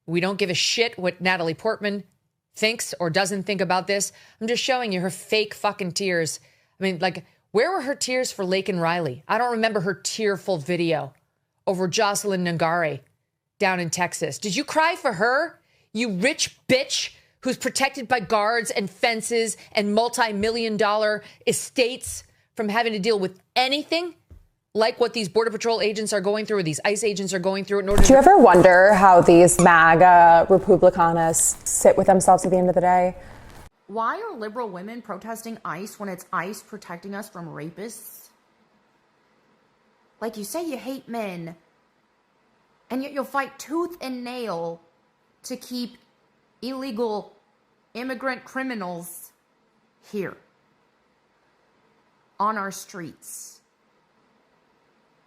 We don't give a shit what Natalie Portman thinks or doesn't think about this. I'm just showing you her fake fucking tears. I mean, like, where were her tears for Lake and Riley? I don't remember her tearful video over Jocelyn Nagare down in Texas. Did you cry for her? You rich bitch who's protected by guards and fences and multi-million-dollar estates from having to deal with anything like what these Border Patrol agents are going through or these ICE agents are going through in order to... Do you ever wonder how these MAGA Republicanas sit with themselves at the end of the day? Why are liberal women protesting ICE when it's ICE protecting us from rapists? Like, you say you hate men, and yet you'll fight tooth and nail to keep illegal immigrant criminals here on our streets,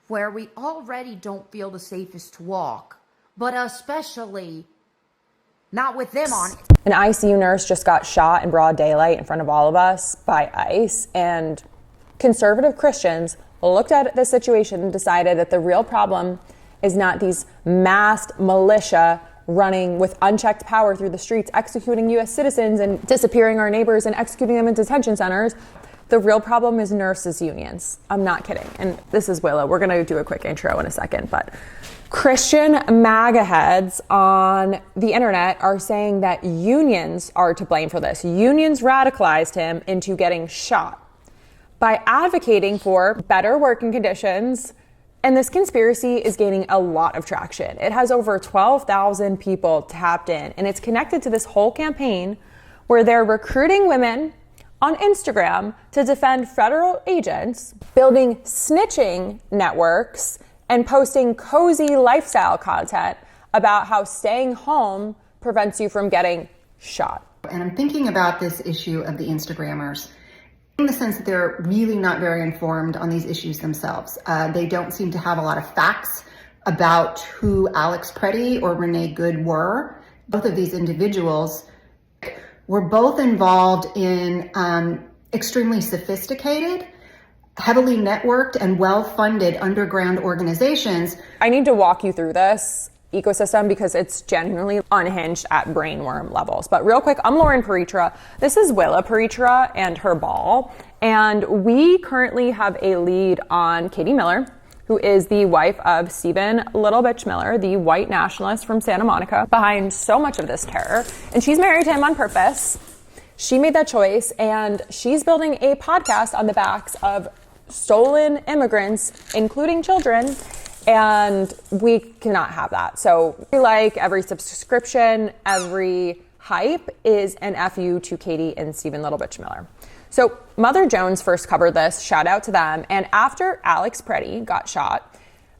where we already don't feel the safest to walk, but especially not with them on it. An ICU nurse just got shot in broad daylight in front of all of us by ICE, and conservative Christians looked at this situation and decided that the real problem is not these massed militia running with unchecked power through the streets, executing U.S. citizens and disappearing our neighbors and executing them in detention centers. The real problem is nurses' unions. I'm not kidding. And this is Willa. We're going to do a quick intro in a second, but Christian MAGA heads on the internet are saying that unions are to blame for this. Unions radicalized him into getting shot by advocating for better working conditions. And this conspiracy is gaining a lot of traction. It has over 12,000 people tapped in, and it's connected to this whole campaign where they're recruiting women on Instagram to defend federal agents, building snitching networks, and posting cozy lifestyle content about how staying home prevents you from getting shot. And I'm thinking about this issue of the Instagrammers in the sense that they're really not very informed on these issues themselves. They don't seem to have a lot of facts about who Alex Pretti or Renee Good were. Both of these individuals were both involved in extremely sophisticated, heavily networked, and well-funded underground organizations. I need to walk you through this ecosystem because it's genuinely unhinged at brainworm levels. But real quick, I'm Lauren Paritra. This is Willa Paritra and her ball. And we currently have a lead on Katie Miller, who is the wife of Stephen Little Bitch Miller, the white nationalist from Santa Monica, behind so much of this terror. And she's married to him on purpose. She made that choice, and she's building a podcast on the backs of stolen immigrants, including children, and we cannot have that. So like every subscription, every hype is an FU to Katie and Stephen Little Bitch Miller. So Mother Jones first covered this, shout out to them. And after Alex Pretti got shot,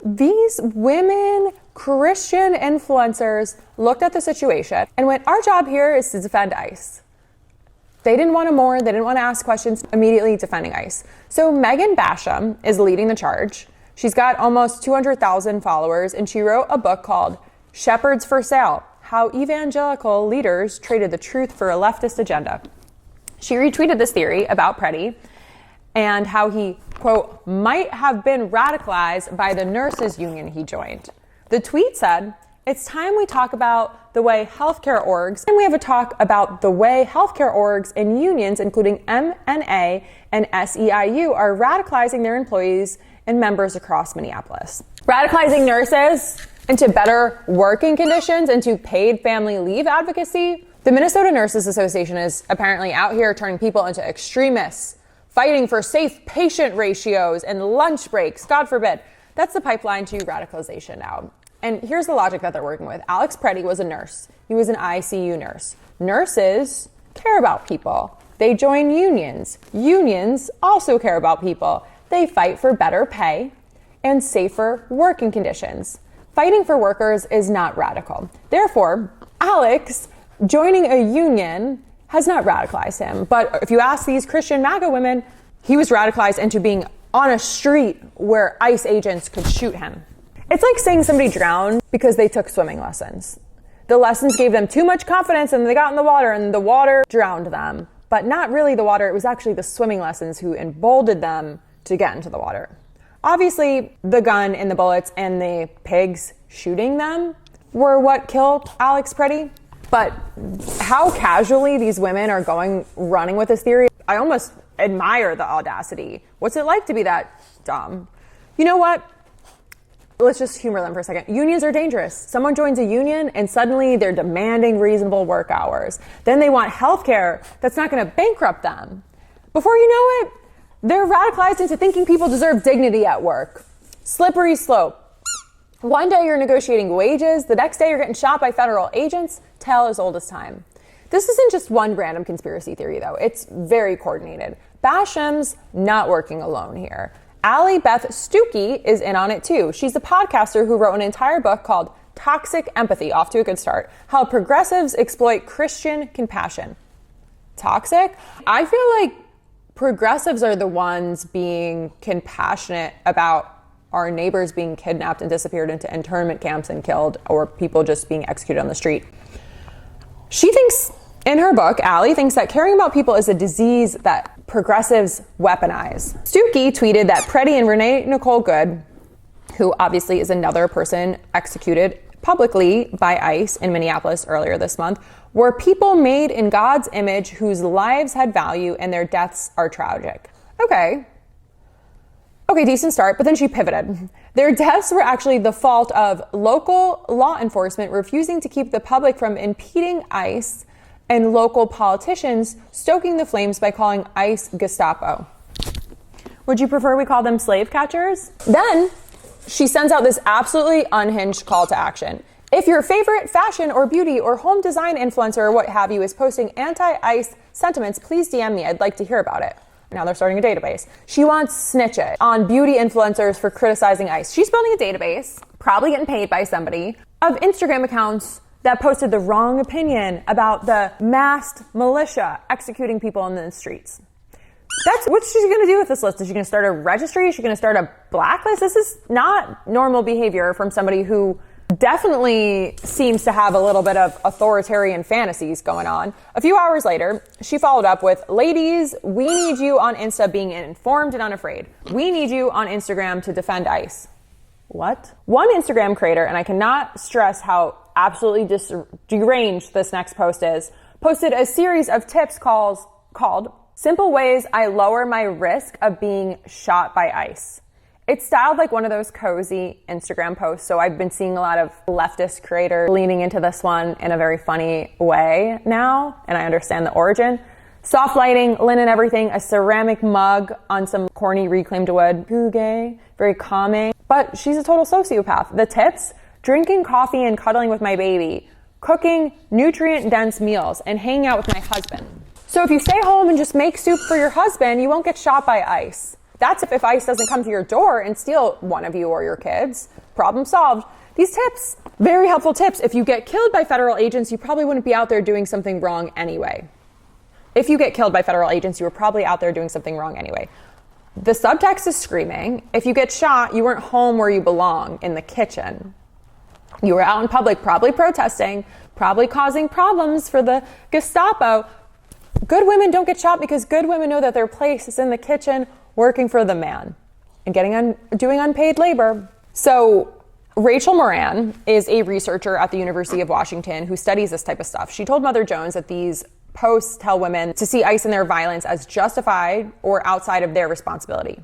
these women Christian influencers looked at the situation and went, our job here is to defend ICE. They didn't want to mourn, they didn't want to ask questions, immediately defending ICE. So Megan Basham is leading the charge. She's got almost 200,000 followers, and she wrote a book called Shepherds for Sale: How Evangelical Leaders Traded the Truth for a Leftist Agenda. She retweeted this theory about Pretti and how he, quote, might have been radicalized by the nurses union he joined. The tweet said, it's time we talk about the way healthcare orgs, and we have a talk about the way healthcare orgs and unions, including MNA and SEIU, are radicalizing their employees and members across Minneapolis. Radicalizing nurses into better working conditions, into paid family leave advocacy. The Minnesota Nurses Association is apparently out here turning people into extremists, fighting for safe patient ratios and lunch breaks, God forbid. That's the pipeline to radicalization now. And here's the logic that they're working with. Alex Pretti was a nurse. He was an ICU nurse. Nurses care about people. They join unions. Unions also care about people. They fight for better pay and safer working conditions. Fighting for workers is not radical. Therefore, Alex joining a union has not radicalized him. But if you ask these Christian MAGA women, he was radicalized into being on a street where ICE agents could shoot him. It's like saying somebody drowned because they took swimming lessons. The lessons gave them too much confidence and they got in the water and the water drowned them. But not really the water, it was actually the swimming lessons who emboldened them to get into the water. Obviously, the gun and the bullets and the pigs shooting them were what killed Alex Pretti. But how casually these women are running with this theory, I almost admire the audacity. What's it like to be that dumb? You know what? Let's just humor them for a second. Unions are dangerous. Someone joins a union and suddenly they're demanding reasonable work hours. Then they want health care that's not going to bankrupt them. Before you know it, they're radicalized into thinking people deserve dignity at work. Slippery slope. One day you're negotiating wages, the next day you're getting shot by federal agents. Tale as old as time. This isn't just one random conspiracy theory, though. It's very coordinated. Basham's not working alone here. Allie Beth Stuckey is in on it too. She's a podcaster who wrote an entire book called Toxic Empathy, off to a good start, how progressives exploit Christian compassion. Toxic? I feel like progressives are the ones being compassionate about our neighbors being kidnapped and disappeared into internment camps and killed, or people just being executed on the street. She thinks, in her book, Allie thinks that caring about people is a disease that progressives weaponize. Stuckey tweeted that Pretti and Renee Nicole Good, who obviously is another person executed publicly by ICE in Minneapolis earlier this month, were people made in God's image whose lives had value and their deaths are tragic. Okay, decent start, but then she pivoted. Their deaths were actually the fault of local law enforcement refusing to keep the public from impeding ICE and local politicians stoking the flames by calling ICE Gestapo. Would you prefer we call them slave catchers? Then she sends out this absolutely unhinged call to action. If your favorite fashion or beauty or home design influencer or what have you is posting anti-ICE sentiments, please DM me. I'd like to hear about it. Now they're starting a database. She wants Snitch It on beauty influencers for criticizing ICE. She's building a database, probably getting paid by somebody, of Instagram accounts that posted the wrong opinion about the masked militia executing people in the streets. That's what she's going to do with this list. Is she going to start a registry? Is she going to start a blacklist? This is not normal behavior from somebody who definitely seems to have a little bit of authoritarian fantasies going on. A few hours later, she followed up with, ladies, we need you on Insta being informed and unafraid. We need you on Instagram to defend ICE. What? One Instagram creator, and I cannot stress how absolutely deranged this next post is, posted a series of tips called Simple Ways I Lower My Risk of Being Shot by ICE. It's styled like one of those cozy Instagram posts, so I've been seeing a lot of leftist creators leaning into this one in a very funny way now, and I understand the origin. Soft lighting, linen everything, a ceramic mug on some corny reclaimed wood. Ooh, gay, very calming. But she's a total sociopath. The tips: drinking coffee and cuddling with my baby, cooking nutrient-dense meals, and hanging out with my husband. So if you stay home and just make soup for your husband, you won't get shot by ICE. That's if ICE doesn't come to your door and steal one of you or your kids. Problem solved. These tips, very helpful tips. If you get killed by federal agents, you probably wouldn't be out there doing something wrong anyway. If you get killed by federal agents, you were probably out there doing something wrong anyway. The subtext is screaming. If you get shot, you weren't home where you belong, in the kitchen. You were out in public, probably protesting, probably causing problems for the Gestapo. Good women don't get shot because good women know that their place is in the kitchen, working for the man and doing unpaid labor. So Rachel Moran is a researcher at the University of Washington who studies this type of stuff. She told Mother Jones that these posts tell women to see ICE and their violence as justified or outside of their responsibility.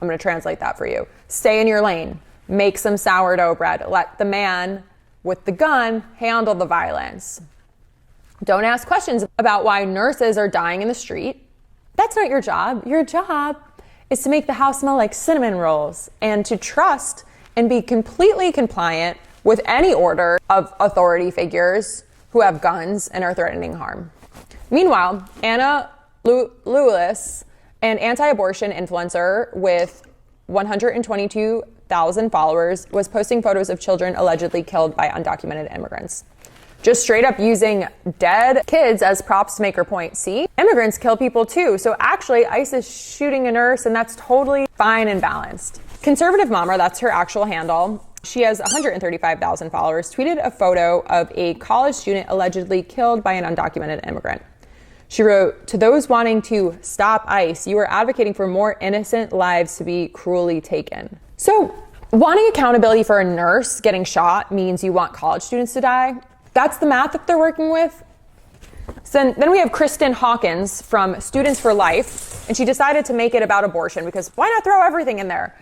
I'm going to translate that for you. Stay in your lane. Make some sourdough bread. Let the man with the gun handle the violence. Don't ask questions about why nurses are dying in the street. That's not your job. Your job is to make the house smell like cinnamon rolls and to trust and be completely compliant with any order of authority figures who have guns and are threatening harm. Meanwhile, Anna Lewis, an anti-abortion influencer with 122,000 followers, was posting photos of children allegedly killed by undocumented immigrants. Just straight up using dead kids as props to make her point. See, immigrants kill people too. So actually ICE is shooting a nurse and that's totally fine and balanced. Conservative Mama, that's her actual handle. She has 135,000 followers, tweeted a photo of a college student allegedly killed by an undocumented immigrant. She wrote, "To those wanting to stop ICE, you are advocating for more innocent lives to be cruelly taken." So wanting accountability for a nurse getting shot means you want college students to die. That's the math that they're working with. So then we have Kristen Hawkins from Students for Life, and she decided to make it about abortion because why not throw everything in there?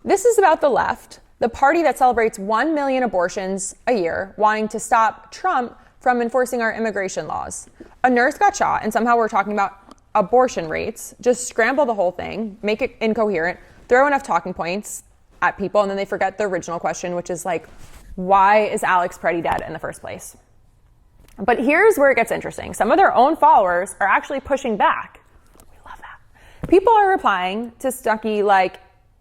This is about the left, the party that celebrates 1 million abortions a year, wanting to stop Trump from enforcing our immigration laws. A nurse got shot, and somehow we're talking about abortion rates. Just scramble the whole thing, make it incoherent, throw enough talking points at people, and then they forget the original question, which is like, why is Alex Pretti dead in the first place? But here's where it gets interesting. Some of their own followers are actually pushing back. We love that. People are replying to Stuckey like,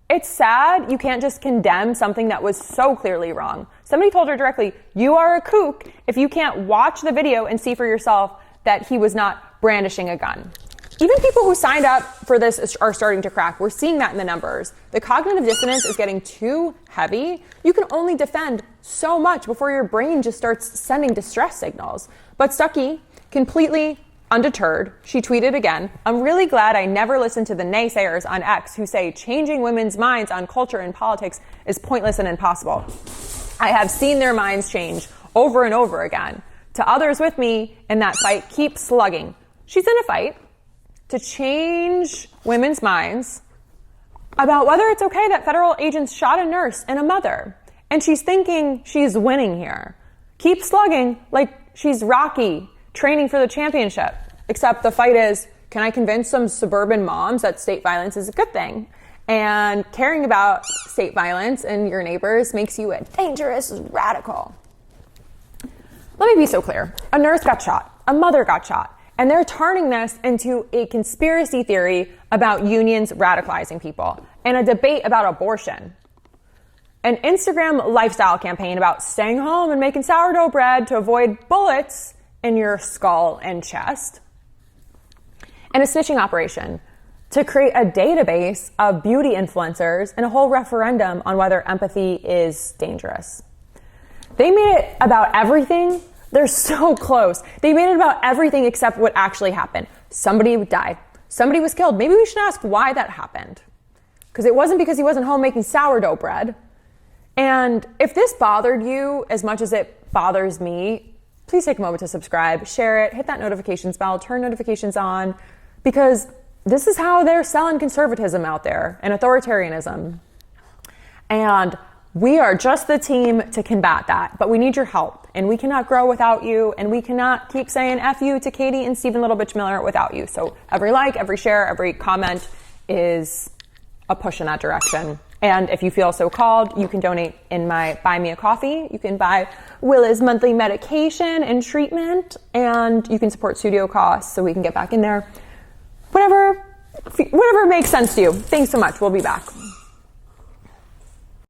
it's sad you can't just condemn something that was so clearly wrong. Somebody told her directly, you are a kook if you can't watch the video and see for yourself that he was not brandishing a gun. Even people who signed up for this are starting to crack. We're seeing that in the numbers. The cognitive dissonance is getting too heavy. You can only defend so much before your brain just starts sending distress signals. But Stuckey, completely undeterred, she tweeted again, I'm really glad I never listened to the naysayers on X who say changing women's minds on culture and politics is pointless and impossible. I have seen their minds change over and over again. To others with me in that fight, keep slugging. She's in a fight to change women's minds about whether it's okay that federal agents shot a nurse and a mother. And she's thinking she's winning here. Keep slugging like she's Rocky, training for the championship. Except the fight is, can I convince some suburban moms that state violence is a good thing? And caring about state violence and your neighbors makes you a dangerous radical. Let me be so clear. A nurse got shot. A mother got shot. And they're turning this into a conspiracy theory about unions radicalizing people and a debate about abortion. An Instagram lifestyle campaign about staying home and making sourdough bread to avoid bullets in your skull and chest. And a snitching operation to create a database of beauty influencers and a whole referendum on whether empathy is dangerous. They made it about everything. They're so close. They made it about everything except what actually happened. Somebody died. Somebody was killed. Maybe we should ask why that happened. Because it wasn't because he wasn't home making sourdough bread. And if this bothered you as much as it bothers me, please take a moment to subscribe, share it, hit that notifications bell, turn notifications on, because this is how they're selling conservatism out there and authoritarianism. And we are just the team to combat that, but we need your help, and we cannot grow without you, and we cannot keep saying F you to Katie and Stephen Little Bitch Miller without you. So every like, every share, every comment is a push in that direction. And if you feel so called, you can donate in my Buy Me a Coffee. You can buy Willa's monthly medication and treatment, and you can support studio costs so we can get back in there. Whatever makes sense to you. Thanks so much. We'll be back.